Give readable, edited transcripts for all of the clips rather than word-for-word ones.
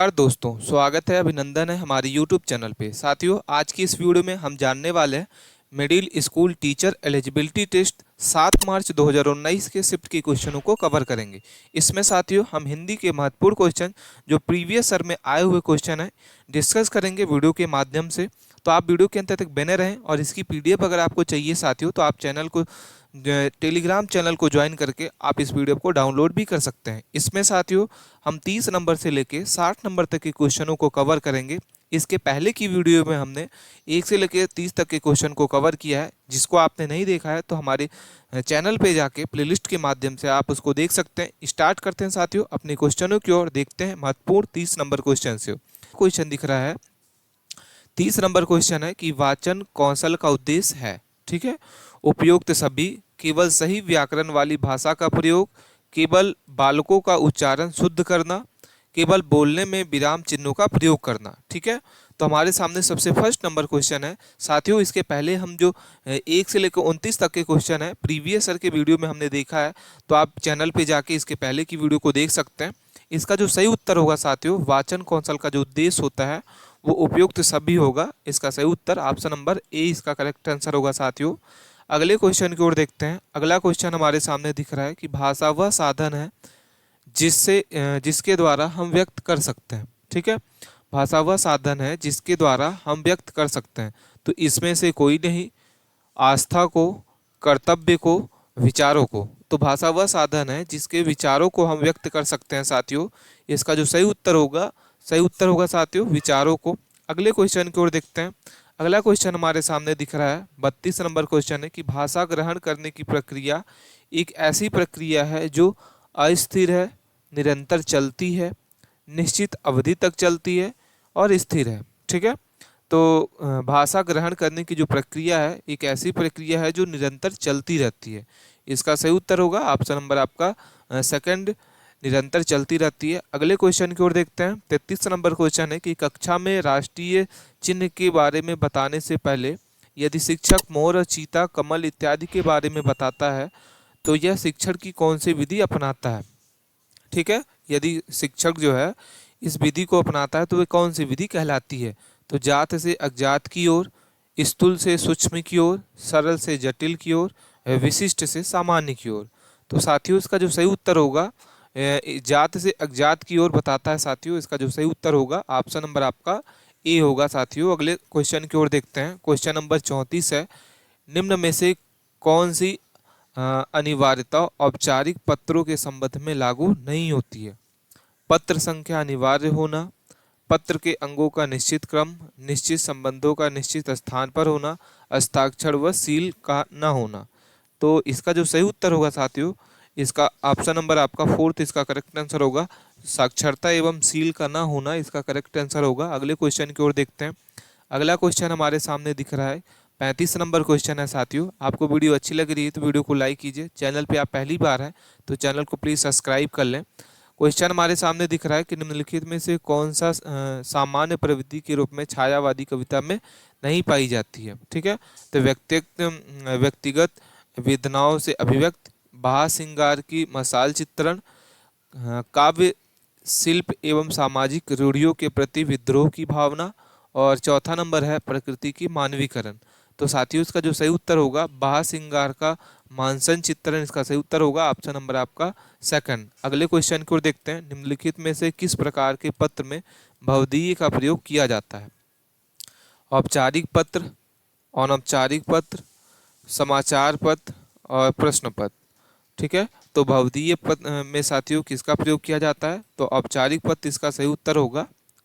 नमस्कार दोस्तों, स्वागत है, अभिनंदन है हमारे YouTube चैनल पे। साथियों, आज की इस वीडियो में हम जानने वाले हैं middle school teacher eligibility test 7 मार्च 2019 के शिफ्ट के क्वेश्चनों को कवर करेंगे। इसमें साथियों हम हिंदी के महत्वपूर्ण क्वेश्चन जो प्रीवियस ईयर में आए हुए क्वेश्चन हैं डिस्कस करेंगे वीडियो के माध्यम से। तो आप वीडियो के अंत तक बने रहें और इसकी PDF अगर आपको चाहिए साथियों तो आप चैनल को टेलीग्राम चैनल को ज्वाइन करके आप इस वीडियो को डाउनलोड भी कर सकते हैं। इसमें साथियों हम 30 नंबर से लेके 60 नंबर तक के क्वेश्चनों को कवर करेंगे। इसके पहले की वीडियो में हमने 1 से लेकर 30 तक के क्वेश्चन को कवर किया है। जिसको आपने नहीं देखा है तो हमारे चैनल पे जाके प्लेलिस्ट के माध्यम से आप उसको देख सकते हैं। स्टार्ट करते हैं साथियों अपने क्वेश्चनों की ओर, देखते हैं महत्वपूर्ण 30 नंबर क्वेश्चन से। क्वेश्चन दिख रहा है 30 नंबर क्वेश्चन है कि वाचन कौशल का उद्देश्य है, ठीक है, उपयुक्त सभी, केवल सही व्याकरण वाली भाषा का प्रयोग, केवल बालकों का उच्चारण शुद्ध करना, केवल बोलने में विराम चिन्हों का प्रयोग करना। ठीक है, तो हमारे सामने सबसे फर्स्ट नंबर क्वेश्चन है साथियों। इसके पहले हम जो 1 से लेकर 29 तक के क्वेश्चन है प्रीवियस ईयर के वीडियो में हमने देखा है, तो आप चैनल पे जाके इसके पहले की वीडियो को देख सकते हैं। इसका जो सही उत्तर होगा साथियों, वाचन कौशल का जो उद्देश्य होता है वो उपयुक्त सभी होगा। इसका सही उत्तर ऑप्शन नंबर ए इसका करेक्ट आंसर होगा साथियों। अगले क्वेश्चन की ओर देखते हैं। अगला क्वेश्चन हमारे सामने दिख रहा है कि भाषा वह साधन है जिसके द्वारा हम व्यक्त कर सकते हैं। ठीक है, भाषा वह साधन है जिसके द्वारा हम व्यक्त कर सकते हैं। तो इसमें से कोई नहीं, आस्था को, कर्तव्य को, विचारों को। तो भाषा वह साधन है जिसके विचारों को हम व्यक्त कर सकते हैं साथियों। इसका जो सही उत्तर होगा साथियों विचारों को। अगले क्वेश्चन की ओर देखते हैं। अगला क्वेश्चन हमारे सामने दिख रहा है 32 नंबर क्वेश्चन है कि भाषा ग्रहण करने की प्रक्रिया एक ऐसी प्रक्रिया है जो अस्थिर है, निरंतर चलती है, निश्चित अवधि तक चलती है और स्थिर है। ठीक है, तो भाषा ग्रहण करने की जो प्रक्रिया है एक ऐसी प्रक्रिया है जो निरंतर चलती रहती है। इसका सही उत्तर होगा ऑप्शन नंबर आपका सेकंड, निरंतर चलती रहती है। अगले क्वेश्चन की ओर देखते हैं। 33 नंबर क्वेश्चन है कि कक्षा में राष्ट्रीय चिन्ह के बारे में बताने से पहले यदि शिक्षक मोर, चीता, कमल इत्यादि के बारे में बताता है तो यह शिक्षण की कौन सी विधि अपनाता है। ठीक है, यदि शिक्षक जो है इस विधि को अपनाता है तो वह कौन सी विधि कहलाती है। तो जात से अज्ञात की ओर, स्थूल से सूक्ष्म की ओर, सरल से जटिल की ओर, विशिष्ट से सामान्य की ओर। तो साथियों इसका जो सही उत्तर होगा जात से अज्ञात की ओर बताता है साथियों। इसका जो सही उत्तर होगा ऑप्शन नंबर आपका ए होगा साथियों। अगले क्वेश्चन की ओर देखते हैं। क्वेश्चन नंबर 34 है, निम्न में से कौन सी अनिवार्यता औपचारिक पत्रों के संबंध में लागू नहीं होती है। पत्र संख्या अनिवार्य होना, पत्र के अंगों का निश्चित क्रम, निश्चित संबंधों का निश्चित स्थान पर होना, हस्ताक्षर व सील का न होना। तो इसका जो सही उत्तर होगा साथियों, इसका ऑप्शन नंबर आपका फोर्थ इसका करेक्ट आंसर होगा। साक्षरता एवं सील का ना होना इसका करेक्ट आंसर होगा। अगले क्वेश्चन की ओर देखते हैं। अगला क्वेश्चन हमारे सामने दिख रहा है 35 नंबर क्वेश्चन है साथियों। आपको वीडियो अच्छी लग रही है तो वीडियो को लाइक कीजिए। चैनल पे आप पहली बार हैं तो चैनल को प्लीज़ सब्सक्राइब कर लें। क्वेश्चन हमारे सामने दिख रहा है कि निम्नलिखित में से कौन सा सामान्य प्रवृत्ति के रूप में छायावादी कविता में नहीं पाई जाती है। ठीक है, तो व्यक्तिगत वेदनाओं से अभिव्यक्त, बाह्य श्रृंगार की मसाल चित्रण, काव्य शिल्प एवं सामाजिक रूढ़ियों के प्रति विद्रोह की भावना, और चौथा नंबर है प्रकृति की मानवीकरण। तो साथियों इसका जो सही उत्तर होगा बाह्य श्रृंगार का मानसन चित्रण, इसका सही उत्तर होगा ऑप्शन नंबर आपका सेकंड। अगले क्वेश्चन को देखते हैं। निम्नलिखित में से किस प्रकार के पत्र में भवदीय का प्रयोग किया जाता है। औपचारिक पत्र, अनौपचारिक पत्र, समाचार पत्र और प्रश्न पत्र। ठीक है, तो भवदीय पत्र में साथियों किसका प्रयोग किया जाता है। तो औपचारिक पत्र इसका सही उत्तर होगा।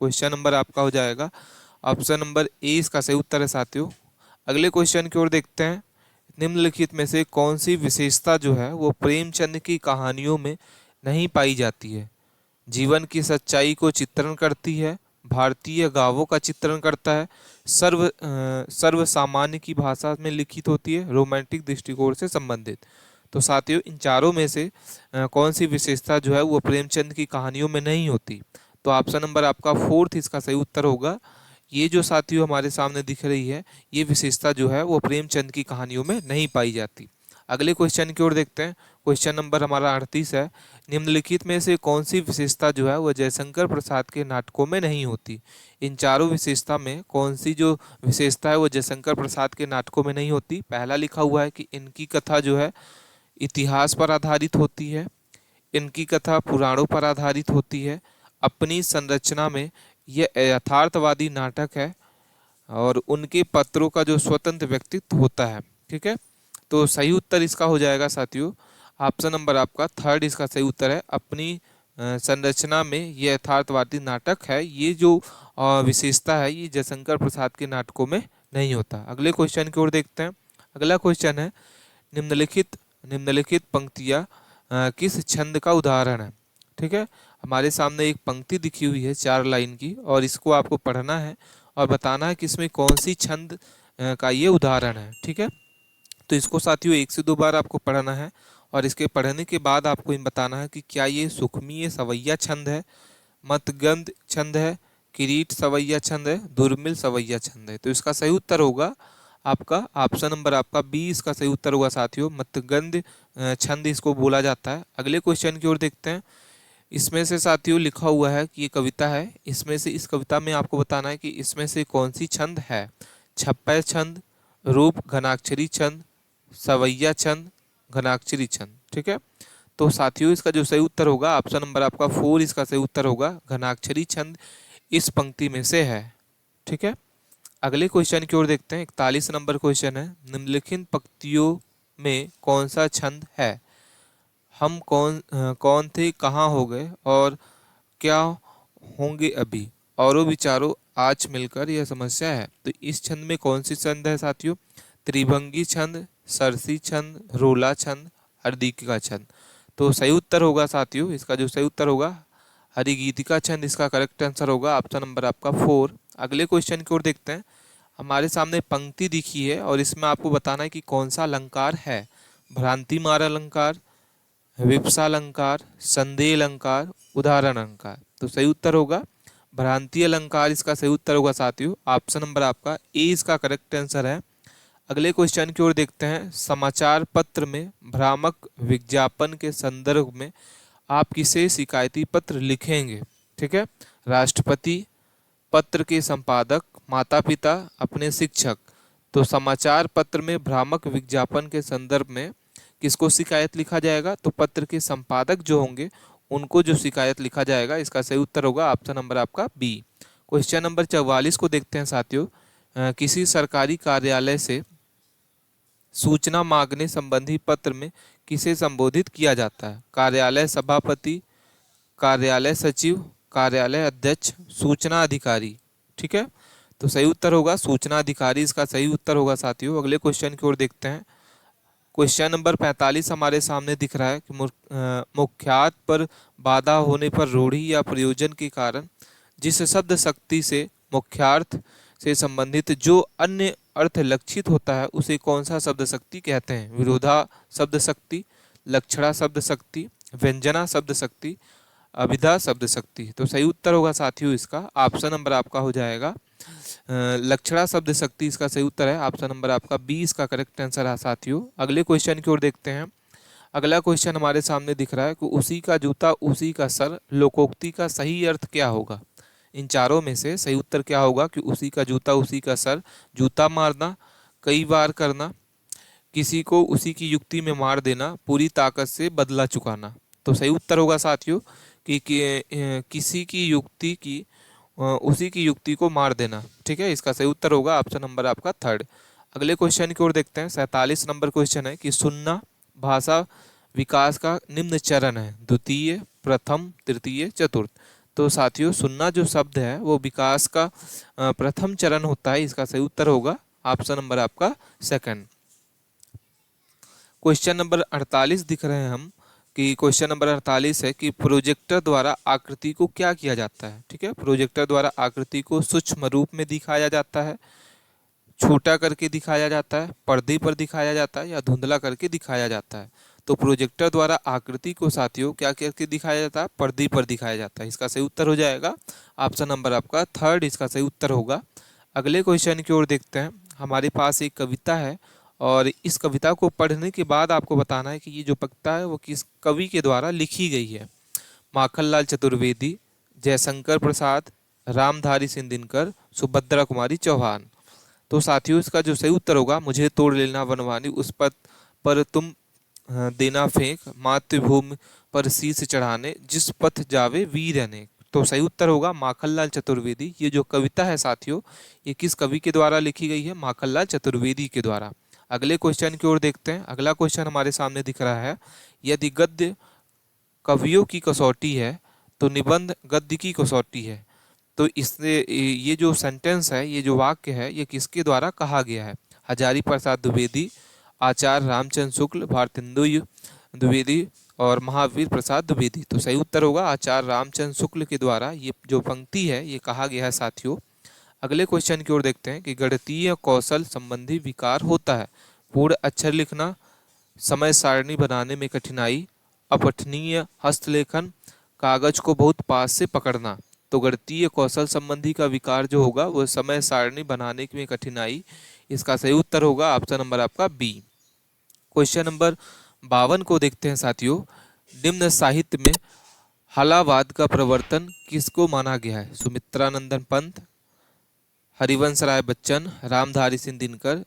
क्वेश्चन नंबर आपका हो जाएगा ऑप्शन नंबर ए इसका सही उत्तर है साथियों। अगले क्वेश्चन की ओर देखते हैं। निम्नलिखित में से कौन सी विशेषता जो है वो प्रेमचंद की कहानियों में नहीं पाई जाती है। जीवन की सच्चाई को चित्रण करती है, भारतीय गांवों का चित्रण करता है, सर्व सामान्य की भाषा में लिखित होती है, रोमांटिक दृष्टिकोण से संबंधित। तो साथियों इन चारों में से कौन सी विशेषता जो है वो प्रेमचंद की कहानियों में नहीं होती। तो ऑप्शन नंबर आपका फोर्थ इसका सही उत्तर होगा। ये जो साथियों हमारे सामने दिख रही है ये विशेषता जो है वो प्रेमचंद की कहानियों में नहीं पाई जाती। अगले क्वेश्चन की ओर देखते हैं। क्वेश्चन नंबर हमारा 38 है, निम्नलिखित में से कौन सी विशेषता जो है वह जयशंकर प्रसाद के नाटकों में नहीं होती। इन चारों विशेषता में कौन सी जो विशेषता है वो जयशंकर प्रसाद के नाटकों में नहीं होती। पहला लिखा हुआ है कि इनकी कथा जो है इतिहास पर आधारित होती है, इनकी कथा पुराणों पर आधारित होती है, अपनी संरचना में यह यथार्थवादी नाटक है और उनके पत्रों का जो स्वतंत्र व्यक्तित्व होता है। ठीक है, तो सही उत्तर इसका हो जाएगा साथियों ऑप्शन नंबर आपका थर्ड इसका सही उत्तर है। अपनी संरचना में यह यथार्थवादी नाटक है, ये जो विशेषता है ये जयशंकर प्रसाद के नाटकों में नहीं होता। अगले क्वेश्चन की ओर देखते हैं। अगला क्वेश्चन है, निम्नलिखित निम्नलिखित पंक्तियाँ किस छंद का उदाहरण है। ठीक है, हमारे सामने एक पंक्ति दिखी हुई है 4 लाइन की और इसको आपको पढ़ना है और बताना है कि इसमें कौन सी छंद का ये उदाहरण है। ठीक है, तो इसको साथियों 1 से 2 बार आपको पढ़ना है और इसके पढ़ने के बाद आपको ये बताना है कि क्या ये सुखमीय सवैया छंद है, मतगंध छंद है, किरीट सवैया छंद है, दुर्मिल सवैया छंद है। तो इसका सही उत्तर होगा आपका ऑप्शन नंबर आपका बी इसका सही उत्तर होगा साथियों, मतगंध छंद इसको बोला जाता है। अगले क्वेश्चन की ओर देखते हैं। इसमें से साथियों लिखा हुआ है कि ये कविता है, इसमें से इस कविता में आपको बताना है कि इसमें से कौन सी छंद है। छप्पय छंद, रूप घनाक्षरी छंद, सवैया छंद, घनाक्षरी छंद। ठीक है, तो साथियों इसका जो सही उत्तर होगा ऑप्शन नंबर आपका 4 इसका सही उत्तर होगा, घनाक्षरी छंद इस पंक्ति में से है। ठीक है, अगले क्वेश्चन की ओर देखते हैं। 41 नंबर क्वेश्चन है, निम्नलिखित पंक्तियों में कौन सा छंद है। हम कौन थे, कहाँ हो गए और क्या होंगे अभी, औरों विचारों आज मिलकर यह समस्या है। तो इस छंद में कौन सी छंद है साथियों। त्रिभंगी छंद, सरसी छंद, रोला छंद, हरदीपिका छंद। तो सही उत्तर होगा साथियों इसका जो सही उत्तर होगा हरिगीतिका छंद इसका करेक्ट आंसर होगा ऑप्शन नंबर आपका 4। अगले क्वेश्चन की ओर देखते हैं। हमारे सामने पंक्ति दिखी है और इसमें आपको बताना है कि कौन सा अलंकार है। भ्रांतिमार अलंकार, विप्सालंकार, संदेह अलंकार, उदाहरण अलंकार। तो सही उत्तर होगा भ्रांति अलंकार इसका सही उत्तर होगा साथियों ऑप्शन नंबर आपका ए इसका करेक्ट आंसर है। अगले क्वेश्चन की ओर देखते हैं। समाचार पत्र में भ्रामक विज्ञापन के संदर्भ में आप किसे शिकायती पत्र लिखेंगे। ठीक है, राष्ट्रपति, पत्र के संपादक, माता पिता, अपने शिक्षक। तो समाचार पत्र में भ्रामक विज्ञापन के संदर्भ में किसको शिकायत लिखा जाएगा। तो पत्र के संपादक जो होंगे उनको जो शिकायत लिखा जाएगा। इसका सही उत्तर होगा ऑप्शन नंबर आपका बी। क्वेश्चन नंबर 44 को देखते हैं साथियों। किसी सरकारी कार्यालय से सूचना मांगने संबंधी पत्र में किसे संबोधित किया जाता है। कार्यालय सभापति, कार्यालय सचिव, कार्यालय अध्यक्ष, सूचना अधिकारी। ठीक है, तो सही उत्तर होगा सूचना अधिकारी इसका सही उत्तर होगा साथियों। अगले क्वेश्चन की ओर देखते हैं। क्वेश्चन नंबर 45 हमारे सामने दिख रहा है कि मुख्यार्थ पर बाधा होने पर रूढ़ि या प्रयोजन के कारण जिस शब्द शक्ति से मुख्यार्थ से संबंधित जो अन्य अर्थ लक्षित होता है उसे कौन सा शब्द शक्ति कहते हैं। विरोधा शब्द शक्ति, लक्षणा शब्द शक्ति, व्यंजना शब्द शक्ति, अभिधा शब्द शक्ति। तो सही उत्तर होगा साथियों इसका ऑप्शन नंबर आपका हो जाएगा लक्षणा शब्द शक्ति इसका सही उत्तर है ऑप्शन नंबर आपका बी इसका करेक्ट आंसर है साथियों। अगले क्वेश्चन की ओर देखते हैं। अगला क्वेश्चन हमारे सामने दिख रहा है कि उसी का जूता उसी का सर लोकोक्ति का सही अर्थ क्या होगा। इन चारों में से सही उत्तर क्या होगा कि उसी का जूता उसी का सर, जूता मारना, कई बार करना, किसी को उसी की युक्ति में मार देना, पूरी ताकत से बदला चुकाना। तो सही उत्तर होगा साथियों कि किसी की युक्ति की उसी की युक्ति को मार देना। ठीक है, इसका सही उत्तर होगा ऑप्शन नंबर आपका थर्ड। अगले क्वेश्चन की ओर देखते हैं। 47 नंबर क्वेश्चन है कि सुनना भाषा विकास का निम्न चरण है। द्वितीय, प्रथम, तृतीय, चतुर्थ। तो साथियों सुनना जो शब्द है वो विकास का प्रथम चरण होता है। इसका सही उत्तर होगा ऑप्शन नंबर आपका सेकंड। क्वेश्चन नंबर 48 दिख रहे हैं हम कि क्वेश्चन नंबर 48 है कि प्रोजेक्टर द्वारा आकृति को क्या किया जाता है। ठीक है, प्रोजेक्टर द्वारा आकृति को सूक्ष्म रूप में दिखाया जाता है, छोटा करके दिखाया जाता है, पर्दे पर दिखाया जाता है या धुंधला करके दिखाया जाता है। तो प्रोजेक्टर द्वारा आकृति को साथियों क्या करके दिखाया जाता है, पर्दे पर दिखाया जाता है। इसका सही उत्तर हो जाएगा ऑप्शन नंबर आपका थर्ड इसका सही उत्तर होगा। अगले क्वेश्चन की ओर देखते हैं। हमारे पास एक कविता है और इस कविता को पढ़ने के बाद आपको बताना है कि ये जो कविता है वो किस कवि के द्वारा लिखी गई है। माखनलाल चतुर्वेदी, जयशंकर प्रसाद, रामधारी सिंह दिनकर, सुभद्रा कुमारी चौहान। तो साथियों इसका जो सही उत्तर होगा, मुझे तोड़ लेना वनवानी, उस पथ पर तुम देना फेंक, मातृभूमि पर शीश चढ़ाने, जिस पथ जावे वीर अनेक। तो सही उत्तर होगा माखनलाल चतुर्वेदी। ये जो कविता है साथियों, ये किस कवि के द्वारा लिखी गई है? माखनलाल चतुर्वेदी के द्वारा। अगले क्वेश्चन की ओर देखते हैं। अगला क्वेश्चन हमारे सामने दिख रहा है, यदि गद्य कवियों की कसौटी है तो निबंध गद्य की कसौटी है। तो इसने ये जो सेंटेंस है, ये जो वाक्य है, ये किसके द्वारा कहा गया है? हजारी प्रसाद द्विवेदी, आचार्य रामचंद्र शुक्ल, भारतेंदु द्विवेदी और महावीर प्रसाद द्विवेदी। तो सही उत्तर होगा आचार्य रामचंद्र शुक्ल के द्वारा ये जो पंक्ति है ये कहा गया है साथियों। अगले क्वेश्चन की ओर देखते हैं कि गणितीय कौशल संबंधी विकार होता है। पूर्ण अक्षर लिखना, समय सारणी बनाने में कठिनाई, अपठनीय हस्तलेखन, कागज को बहुत पास से पकड़ना। तो गणितीय कौशल संबंधी का विकार जो होगा वो समय सारणी बनाने में कठिनाई। इसका सही उत्तर होगा ऑप्शन नंबर आपका बी। क्वेश्चन नंबर 52 को देखते हैं साथियों। निम्न साहित्य में हलावाद का प्रवर्तन किसको माना गया है? सुमित्रानंदन पंत, हरिवंश राय बच्चन, रामधारी सिंह दिनकर,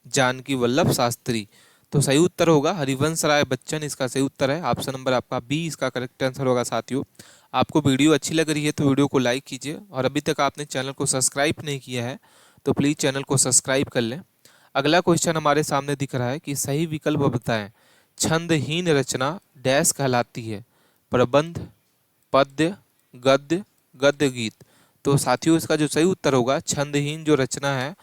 जानकी वल्लभ शास्त्री। तो सही उत्तर होगा हरिवंश राय बच्चन, इसका सही उत्तर है ऑप्शन नंबर आपका बी, इसका करेक्ट आंसर होगा साथियों। आपको वीडियो अच्छी लग रही है तो वीडियो को लाइक कीजिए, और अभी तक आपने चैनल को सब्सक्राइब नहीं किया है तो प्लीज़ चैनल को सब्सक्राइब कर लें। अगला क्वेश्चन हमारे सामने दिख रहा है कि सही विकल्प बताएं। छंदहीन रचना डैश कहलाती है? प्रबंध, पद्य, गद्य, गद्य गीत। तो साथियों इसका जो सही उत्तर होगा, छंदहीन जो रचना है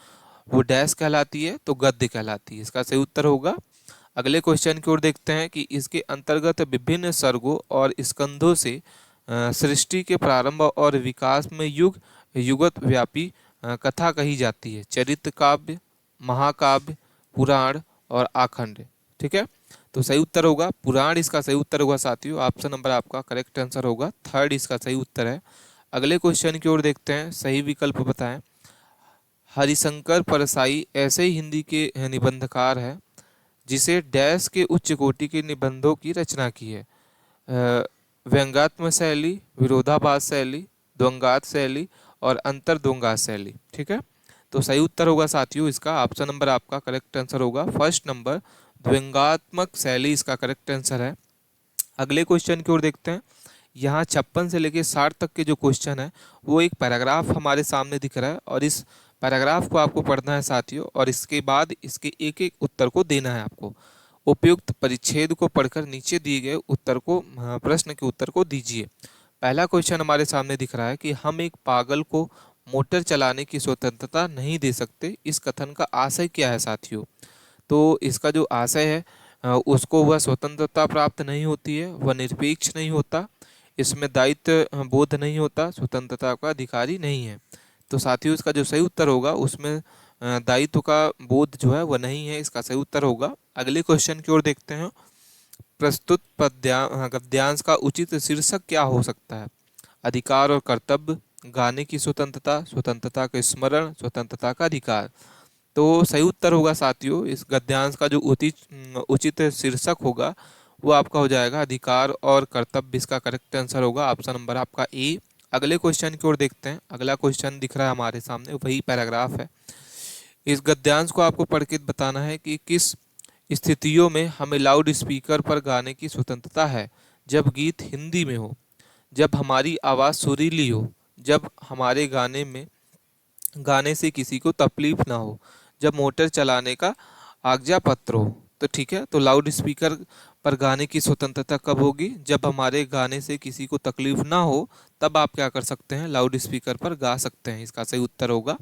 वो डैश कहलाती है? तो गद्य कहलाती है, इसका सही उत्तर होगा। अगले क्वेश्चन की ओर देखते हैं कि इसके अंतर्गत विभिन्न सर्गों और स्कंधों से सृष्टि के प्रारंभ और विकास में युग युगत व्यापी कथा कही जाती है। चरित्र काव्य, महाकाव्य, पुराण और आखंड। ठीक है, तो सही उत्तर होगा पुराण, इसका सही उत्तर होगा साथियों। ऑप्शन नंबर आपका करेक्ट आंसर होगा थर्ड, इसका सही उत्तर है। अगले क्वेश्चन की ओर देखते हैं, सही विकल्प बताएं। हरिशंकर परसाई ऐसे ही हिंदी के निबंधकार है जिसे डैश के उच्च कोटि के निबंधों की रचना की है। व्यंग्यात्मक शैली, विरोधाभास शैली, द्वंद्वात्मक शैली और अंतर्द्वंद्वात्मक शैली। ठीक है, तो सही उत्तर होगा साथियों इसका ऑप्शन नंबर आपका करेक्ट आंसर होगा फर्स्ट नंबर, द्वंद्वात्मक शैली इसका करेक्ट आंसर है। अगले क्वेश्चन की ओर देखते हैं। यहाँ 56 से लेकर 60 तक के जो क्वेश्चन है वो एक पैराग्राफ हमारे सामने दिख रहा है, और इस पैराग्राफ को आपको पढ़ना है साथियों, और इसके बाद इसके एक एक उत्तर को देना है आपको। उपयुक्त परिच्छेद को पढ़कर नीचे दिए गए उत्तर को प्रश्न के उत्तर को दीजिए। पहला क्वेश्चन हमारे सामने दिख रहा है कि हम एक पागल को मोटर चलाने की स्वतंत्रता नहीं दे सकते, इस कथन का आशय क्या है साथियों? तो इसका जो आशय है उसको वह स्वतंत्रता प्राप्त नहीं होती है, वह निरपेक्ष नहीं होता, इसमें दायित्व बोध नहीं होता, स्वतंत्रता का अधिकारी नहीं है। तो साथियों इसका जो सही उत्तर होगा उसमें दायित्व का बोध जो है वह नहीं है, इसका सही उत्तर होगा। अगले क्वेश्चन की ओर देखते हैं। प्रस्तुत गद्यांश का उचित शीर्षक क्या हो सकता है? अधिकार और कर्तव्य, गाने की स्वतंत्रता, स्वतंत्रता का स्मरण, स्वतंत्रता का अधिकार। तो सही उत्तर होगा साथियों इस गद्यांश का जो उचित शीर्षक होगा वो आपका हो जाएगा अधिकार और कर्तव्य, इसका करेक्ट आंसर होगा ऑप्शन नंबर आपका ए। अगले क्वेश्चन की ओर देखते हैं। अगला क्वेश्चन दिख रहा है हमारे सामने, वही पैराग्राफ है। इस गद्यांश को आपको पढ़ के बताना है कि किस स्थितियों में हमें लाउड स्पीकर पर गाने की स्वतंत्रता है। जब गीत हिंदी में हो, जब हमारी आवाज़ सुरीली हो, जब हमारे गाने से किसी को तकलीफ ना हो, जब मोटर चलाने का आज्ञा पत्र हो। तो ठीक है, तो लाउड स्पीकर पर गाने की स्वतंत्रता कब होगी? जब हमारे गाने से किसी को तकलीफ ना हो, तब आप क्या कर सकते हैं? लाउड स्पीकर पर गा सकते हैं, इसका सही उत्तर होगा।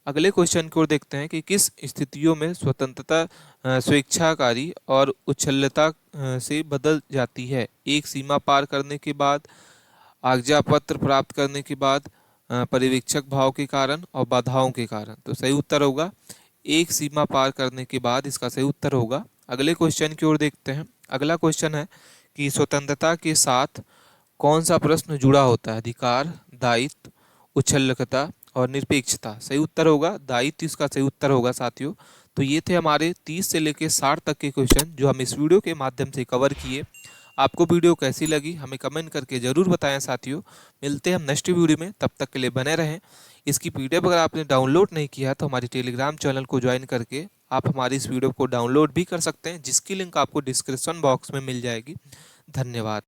अगले क्वेश्चन की ओर देखते हैं कि किस स्थितियों में स्वतंत्रता स्वेच्छाकारी और उच्छलता से बदल जाती है? एक सीमा पार करने के बाद, आज्ञा पत्र प्राप्त करने के बाद, पर्यवेक्षक भाव के कारण और बाधाओं के कारण। तो सही उत्तर होगा एक सीमा पार करने के बाद, इसका सही उत्तर होगा। अगले क्वेश्चन की ओर देखते हैं। अगला क्वेश्चन है कि स्वतंत्रता के साथ कौन सा प्रश्न जुड़ा होता है? अधिकार, दायित्व, उच्छलता और निरपेक्षता। सही उत्तर होगा दायित्व, इसका सही उत्तर होगा साथियों। तो ये थे हमारे 30 से लेकर 60 तक के क्वेश्चन जो हम इस वीडियो के माध्यम से कवर किए। आपको वीडियो कैसी लगी हमें कमेंट करके ज़रूर बताएं साथियों। मिलते हैं हम नेक्स्ट वीडियो में, तब तक के लिए बने रहें। इसकी पीडीएफ अगर आपने डाउनलोड नहीं किया है तो हमारी टेलीग्राम चैनल को ज्वाइन करके आप हमारी इस वीडियो को डाउनलोड भी कर सकते हैं, जिसकी लिंक आपको डिस्क्रिप्शन बॉक्स में मिल जाएगी। धन्यवाद।